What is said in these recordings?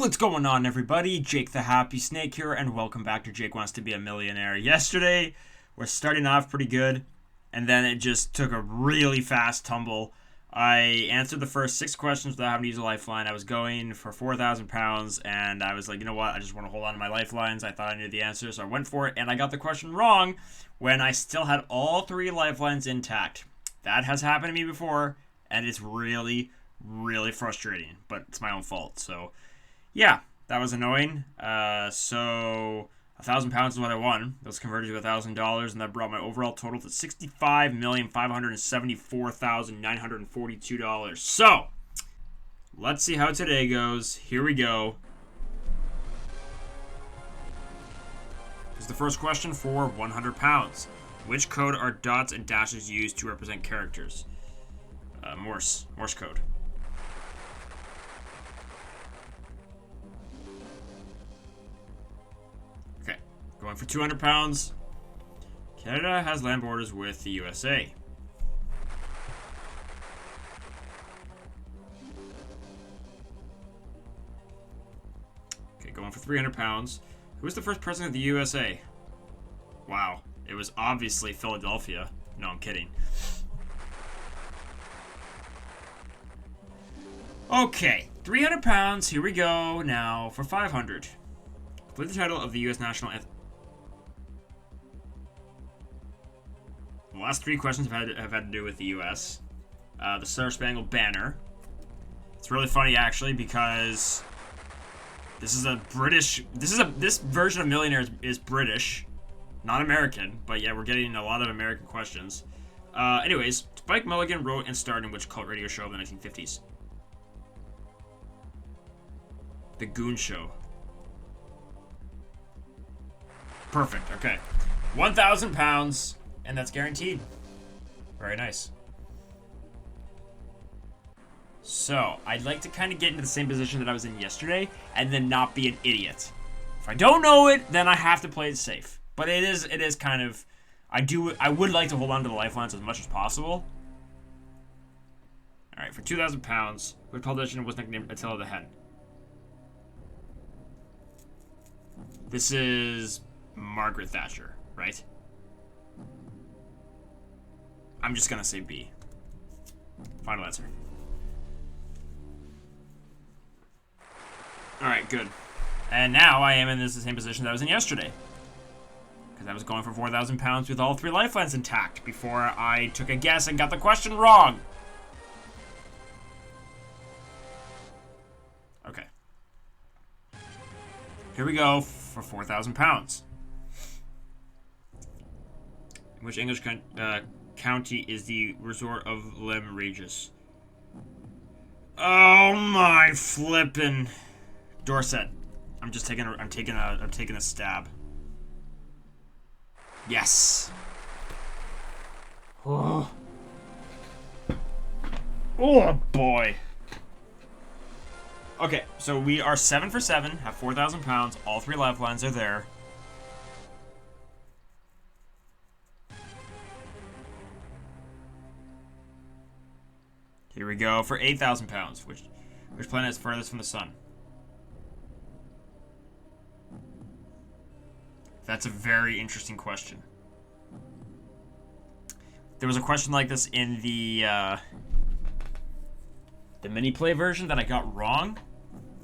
What's going on, everybody? Jake the Happy Snake here, and welcome back to Jake Wants to Be a Millionaire. Yesterday, we're starting off pretty good, and then it just took a really fast tumble. I answered the first 6 questions without having to use a lifeline. I was going for 4,000 pounds, and I was like, you know what? I just want to hold on to my lifelines. I thought I knew the answer, so I went for it, and I got the question wrong when I still had all 3 lifelines intact. That has happened to me before, and it's really, really frustrating, but it's my own fault, so... yeah, that was annoying. So 1,000 pounds is what I won. That was converted to $1,000, and that brought my overall total to $65,574,942. So let's see how today goes. Here we go. This is the first question for 100 pounds. Which code are dots and dashes used to represent characters? Morse code. Going for 200 pounds. Canada has land borders with the USA. Okay, going for 300 pounds. Who was the first president of the USA? Wow, it was obviously Philadelphia. No, I'm kidding. Okay, 300 pounds. Here we go now for 500. Complete the title of the U.S. national anthem. The last 3 questions have had to do with the U.S. The Star Spangled Banner. It's really funny, actually, because this is a British... This version of Millionaire is British, not American. But yeah, we're getting a lot of American questions. Anyways, Spike Milligan wrote and starred in which cult radio show of the 1950s? The Goon Show. Perfect, okay. 1,000 pounds... and that's guaranteed. Very nice. So, I'd like to kind of get into the same position that I was in yesterday, and then not be an idiot. If I don't know it, then I have to play it safe. But it is kind of... I would like to hold on to the lifelines as much as possible. Alright, for 2,000 pounds, which politician was nicknamed Attila the Hen? This is Margaret Thatcher, right? I'm just gonna say B. Final answer. Alright, good. And now I am in the same position that I was in yesterday. Because I was going for 4,000 pounds with all 3 lifelines intact before I took a guess and got the question wrong. Okay. Here we go for 4,000 pounds. Which English county is the resort of Lem Regis? Oh my flippin' Dorset. I'm taking a stab. Yes. Oh. Oh boy. Okay, so we are 7 for 7, have 4,000 pounds, all 3 lifelines are there. Here we go for 8,000 pounds. Which planet is furthest from the sun? That's a very interesting question. There was a question like this in the mini play version that I got wrong.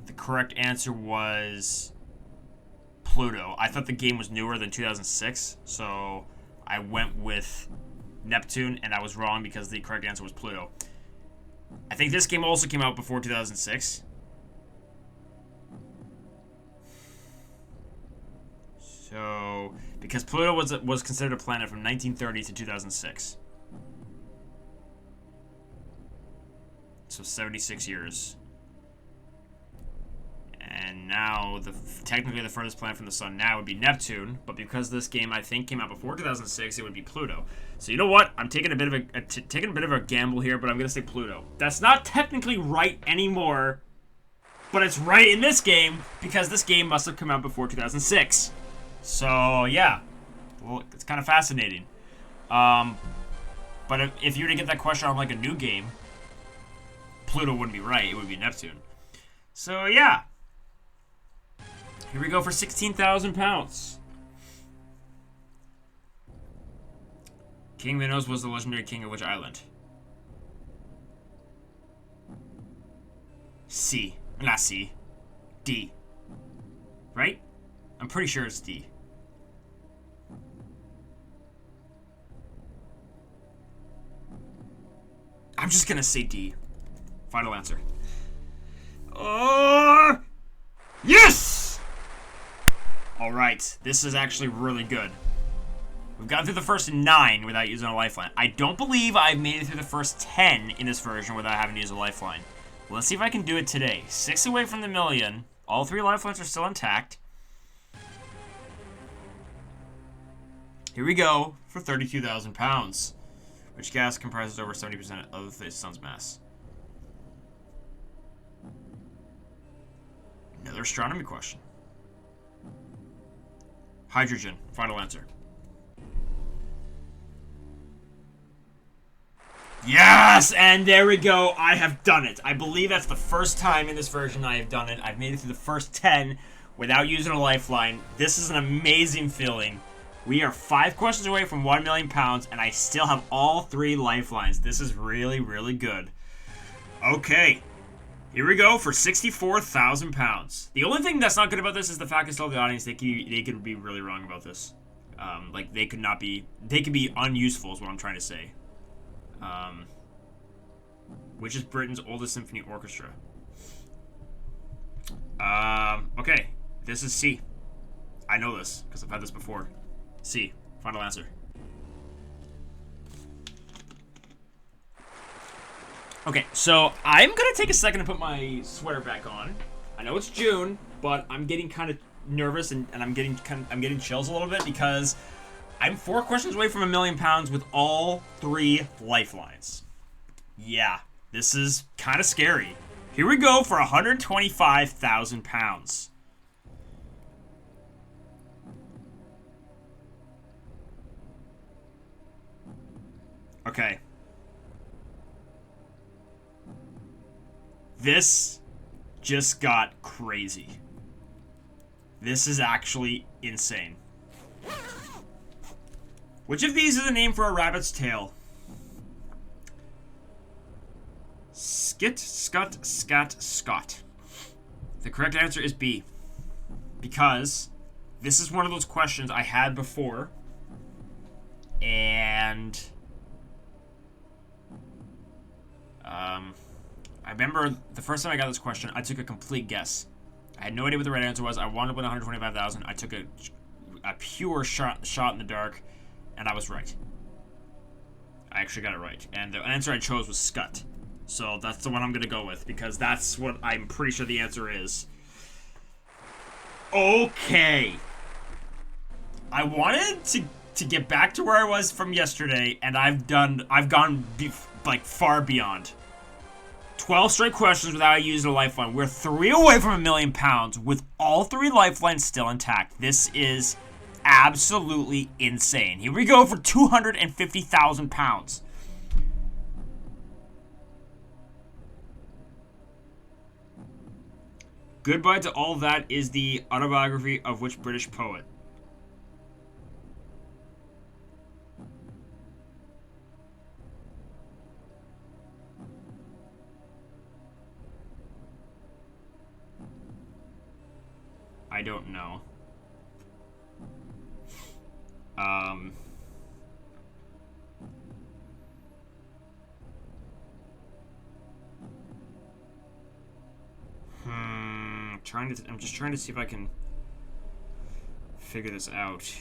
The correct answer was Pluto. I thought the game was newer than 2006, so I went with Neptune, and I was wrong because the correct answer was Pluto. I think this game also came out before 2006. So, because Pluto was considered a planet from 1930 to 2006. So 76 years. And now, technically the furthest planet from the sun now would be Neptune, but because this game I think came out before 2006, it would be Pluto. So you know what? I'm taking a bit of a gamble here, but I'm gonna say Pluto. That's not technically right anymore, but it's right in this game because this game must have come out before 2006. So yeah, well, it's kind of fascinating. But if you were to get that question on like a new game, Pluto wouldn't be right. It would be Neptune. So yeah. Here we go for 16,000 pounds. King Minos was the legendary king of which island? C. Not C. D. Right? I'm pretty sure it's D. I'm just gonna say D. Final answer. Yes! Alright, this is actually really good. We've gotten through the first 9 without using a lifeline. I don't believe I've made it through the first 10 in this version without having to use a lifeline. Let's see if I can do it today. 6 away from the million. All 3 lifelines are still intact. Here we go for 32,000 pounds. Which gas comprises over 70% of the sun's mass? Another astronomy question. Hydrogen. Final answer. Yes! And there we go. I have done it. I believe that's the first time in this version I have done it. I've made it through the first 10 without using a lifeline. This is an amazing feeling. We are 5 questions away from 1 million pounds, and I still have all 3 lifelines. This is really, really good. Okay. Here we go for 64,000 pounds. The only thing that's not good about this is the fact I still have the audience. They could be really wrong about this. Like, they could be unuseful is what I'm trying to say. Which is Britain's oldest symphony orchestra? Okay. This is C. I know this, because I've had this before. C. Final answer. Okay, so I'm gonna take a second to put my sweater back on. I know it's June, but I'm getting kind of nervous and I'm getting chills a little bit because I'm 4 questions away from 1 million pounds with all 3 lifelines. Yeah, this is kind of scary. Here we go for 125,000 pounds. Okay. This just got crazy. This is actually insane. Which of these is a name for a rabbit's tail? Skit, scut, scat, scot. The correct answer is B. Because this is one of those questions I had before. And I remember the first time I got this question, I took a complete guess. I had no idea what the right answer was. I wanted to win 125,000. I took a pure shot in the dark, and I was right. I actually got it right. And the answer I chose was scut. So that's the one I'm going to go with, because that's what I'm pretty sure the answer is. Okay. I wanted to get back to where I was from yesterday, and I've gone like far beyond. 12 straight questions without using a lifeline. We're 3 away from 1 million pounds with all 3 lifelines still intact. This is absolutely insane. Here we go for 250,000 pounds. Goodbye to All That is the autobiography of which British poet? I don't know. I'm just trying to see if I can figure this out.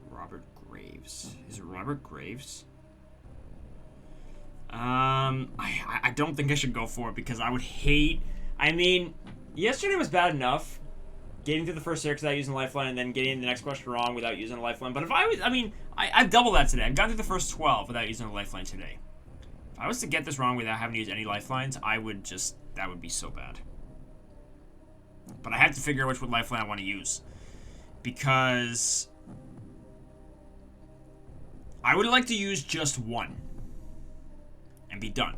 Robert Graves. Is it Robert Graves? I don't think I should go for it because I would hate. I mean, yesterday was bad enough. Getting through the first 6 without using a lifeline and then getting the next question wrong without using a lifeline. But if I've doubled that today. I've gone through the first 12 without using a lifeline today. If I was to get this wrong without having to use any lifelines, that would be so bad. But I have to figure out which lifeline I want to use. Because I would like to use just one and be done.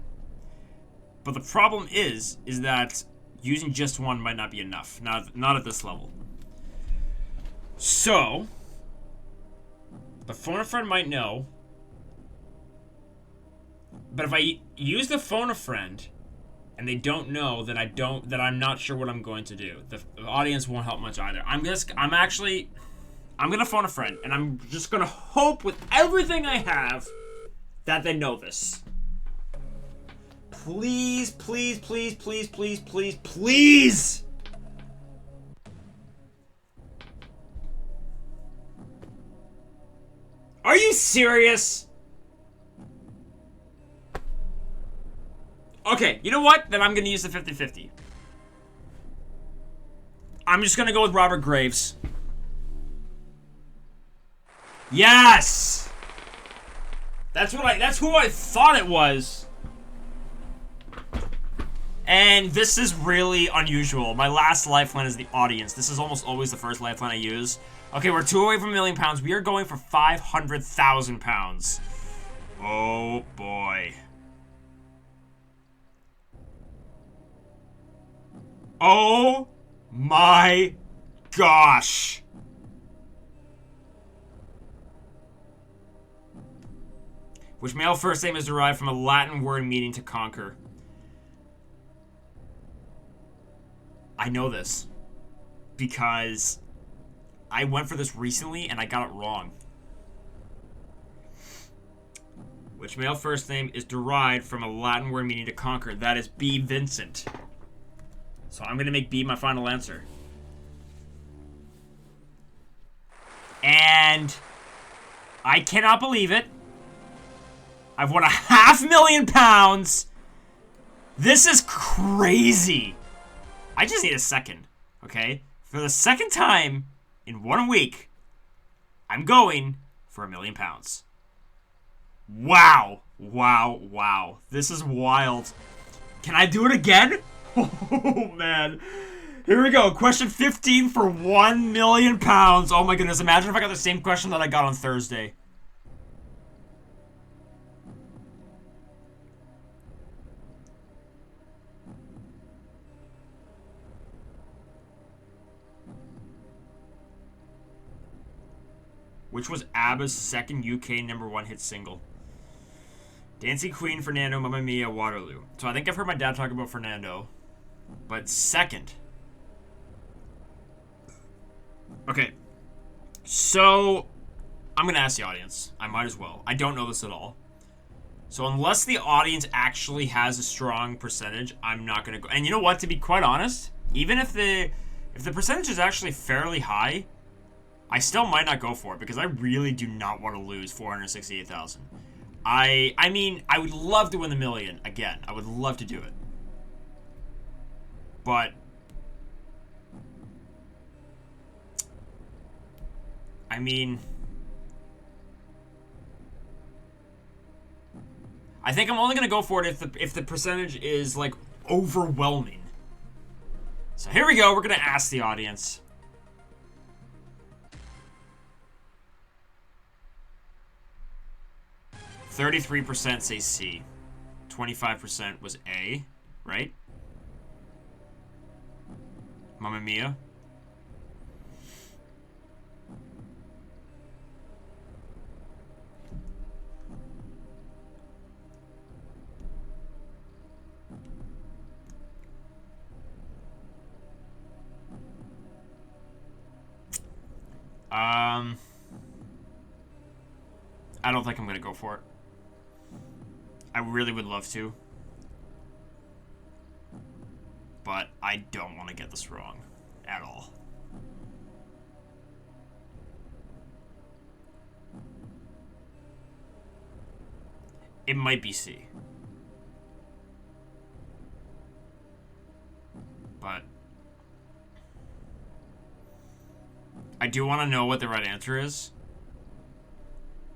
But the problem is that using just one might not be enough. Not at this level. So, the phone a friend might know. But if I use the phone a friend and they don't know, then I'm not sure what I'm going to do. The audience won't help much either. I'm gonna phone a friend, and I'm just gonna hope with everything I have that they know this. Please, please, please, please, please, please, please. Are you serious? Okay, you know what? Then I'm going to use the 50-50. I'm just going to go with Robert Graves. Yes! That's who I thought it was. And this is really unusual. My last lifeline is the audience. This is almost always the first lifeline I use. Okay, we're 2 away from £1 million. We are going for £500,000. Oh, boy. Oh my gosh. Which male first name is derived from a Latin word meaning to conquer. I know this because I went for this recently and I got it wrong. Which male first name is derived from a Latin word meaning to conquer. That is B. Vincent. So I'm going to make B my final answer. And I cannot believe it. I've won £500,000. This is crazy. I just need a second, okay? For the second time in 1 week, I'm going for £1 million. Wow. Wow, wow. This is wild. Can I do it again? Oh, man. Here we go. Question 15 for £1 million. Oh, my goodness. Imagine if I got the same question that I got on Thursday. Which was ABBA's second UK #1 hit single? Dancing Queen, Fernando, Mamma Mia, Waterloo. So I think I've heard my dad talk about Fernando. But second. Okay. So, I'm going to ask the audience. I might as well. I don't know this at all. So unless the audience actually has a strong percentage, I'm not going to go. And you know what? To be quite honest, even if the percentage is actually fairly high, I still might not go for it because I really do not want to lose $468,000. I mean, I would love to win the million again. I would love to do it. But I mean, I think I'm only going to go for it if the percentage is like overwhelming. So here we go. We're going to ask the audience. 33% say C. 25% was A, right? Mamma Mia. I don't think I'm gonna go for it. I really would love to. But I don't want to get this wrong at all. It might be C. But I do want to know what the right answer is.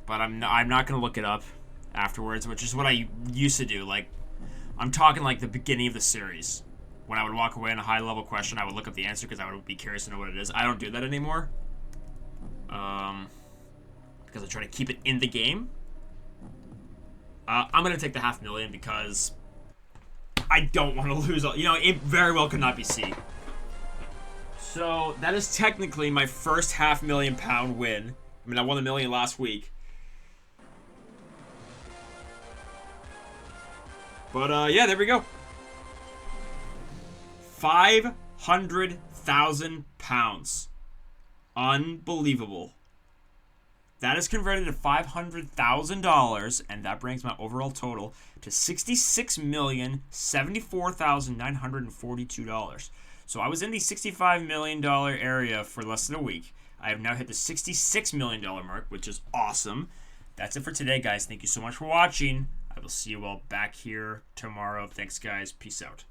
But I'm not going to look it up afterwards, which is what I used to do. Like, I'm talking like the beginning of the series. When I would walk away on a high-level question, I would look up the answer because I would be curious to know what it is. I don't do that anymore. Because I try to keep it in the game. I'm going to take the $500,000 because I don't want to lose all. You know, it very well could not be C. So that is technically my first £500,000 win. I mean, I won $1 million last week. But yeah, there we go. £500,000. Unbelievable. That is converted to $500,000, and that brings my overall total to $66,074,942. So I was in the $65 million area for less than a week. I have now hit the $66 million mark, which is awesome. That's it for today, guys. Thank you so much for watching. I will see you all back here tomorrow. Thanks, guys. Peace out.